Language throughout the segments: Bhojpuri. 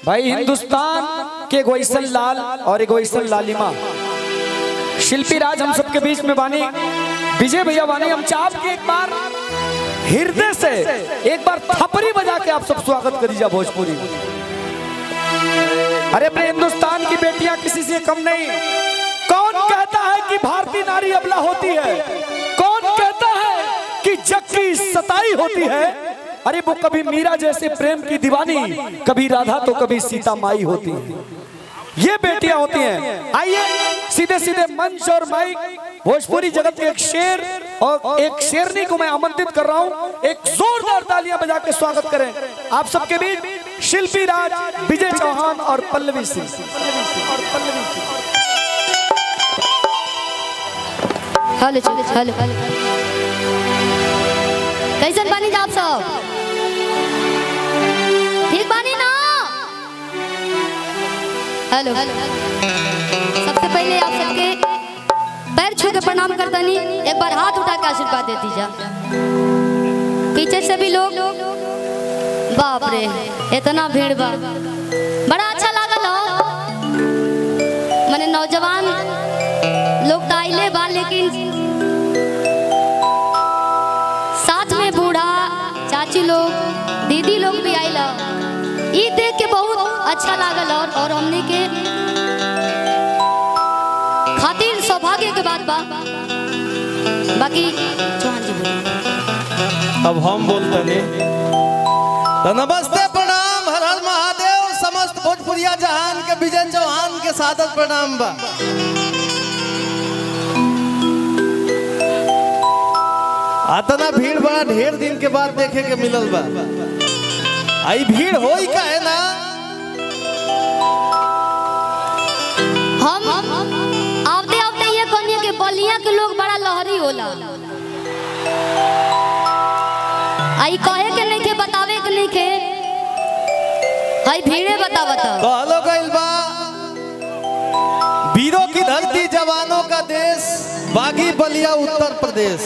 भाई हिंदुस्तान के गोइसन लाल और गोइसन लालिमा शिल्पी राज हम सबके बीच में बानी, विजय भैया बानी। हम चाप के एक बार हृदय से एक बार थपरी बजा के आप सब स्वागत करिए भोजपुरी। अरे अपने हिंदुस्तान की बेटियां किसी से कम नहीं। कौन कहता है कि भारतीय नारी अबला होती है? कौन कहता है कि जग की सताई होती है? अरे वो कभी मीरा जैसे प्रेम की दीवानी, कभी राधा तो कभी सीता माई होती है। ये बेटियां होती हैं। आइए सीधे सीधे मंच और माइक भोजपुरी जगत के एक शेर और एक शेरनी को मैं आमंत्रित कर रहा हूं, एक जोरदार तालियां बजा के स्वागत करें आप सबके बीच शिल्पी राज, विजय चौहान और पल्लवी सिंह। हेलो हेलो कैसन बानी आप सब? ठीक बानी ना? हेलो सबसे पहले आप सबके पैर छू के प्रणाम करता नहीं, एक बार हाथ उठा के आशीर्वाद दे दीजिए। पीछे से भी लोग, बाप रे इतना भीड़ बा, बड़ा अच्छा लागल हो। मैंने नौजवान लोग तो आइले बा, लेकिन साथ में बूढ़ा चाची लोग, दीदी लोग भी आइला। ये देख के बहुत अच्छा लागल और हमने के खातिर सौभाग्य के बात बा। बाकी चौहान जी बोलिए। अब हम बोलते नहीं तो नमस्ते प्रणाम हर हर महादेव। समस्त भोजपुरिया जहान के विजय चौहान के सादर प्रणाम बा। आतना भीड़ बड़ा ढेर दिन के बाद देखे के मिलल बा। आई भीड़ होई का है ना? हम आवते आवते ये कहनिए कि बलिया के लोग बड़ा लहरी होला। आई कहे के नहीं के, बतावे के नहीं के, आई भीड़े बतावत। कहलो गइल बा वीरों की धरती, जवानों का देश, बागी बलिया उत्तर प्रदेश।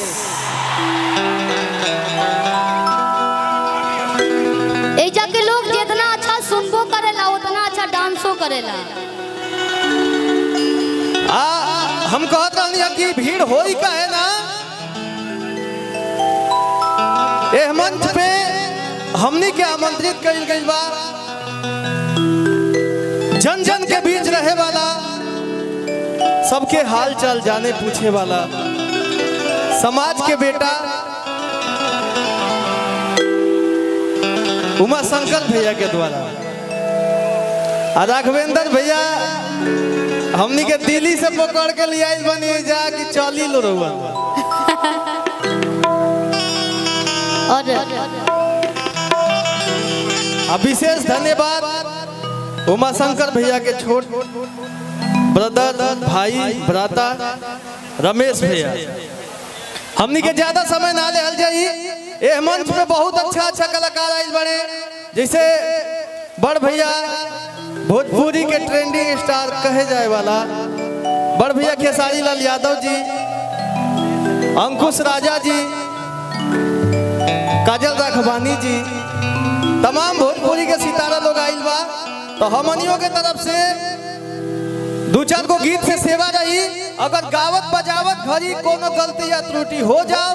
एजा के लोग जितना अच्छा सुनबो करेला उतना अच्छा डांसो करेला। हम कहत रहनी कि भीड़ होई का है ना? एह मंच पे हमनी के आमंत्रित कइल गइल बा जन जन के बीच रहे वाला, सबके हाल चाल जाने पूछे वाला, समाज के बेटा उमा शंकर भैया के द्वारा राघवेंद्र भैया हमनी के दिल्ली से पकड़ के ले आइल बनी जा कि चली लो रहुआ। और विशेष धन्यवाद उमा शंकर भैया के छोट ब्रदर, भाई, भ्राता रमेश भैया। हमनी के ज्यादा समय ना ले जाई। ए मंच पे बहुत अच्छा अच्छा कलाकार आइल बने, जैसे बड़ भैया भोजपुरी के ट्रेंडिंग स्टार कहे जाए वाला बड़ भैया खेसारी लाल यादव जी, अंकुश राजा जी, काजल राघवानी जी, तमाम भोजपुरी के सितारा लोग आइल बा। तो हमनियों के तरफ से दो चार को गीत से सेवा रही। अगर गावत बजावत घड़ी कोनो गलती या त्रुटि हो जाओ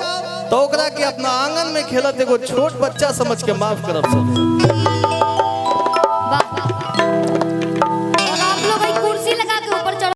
तो ओकरा के अपना आंगन में खेलत एगो छोट बच्चा समझ के माफ करब सब।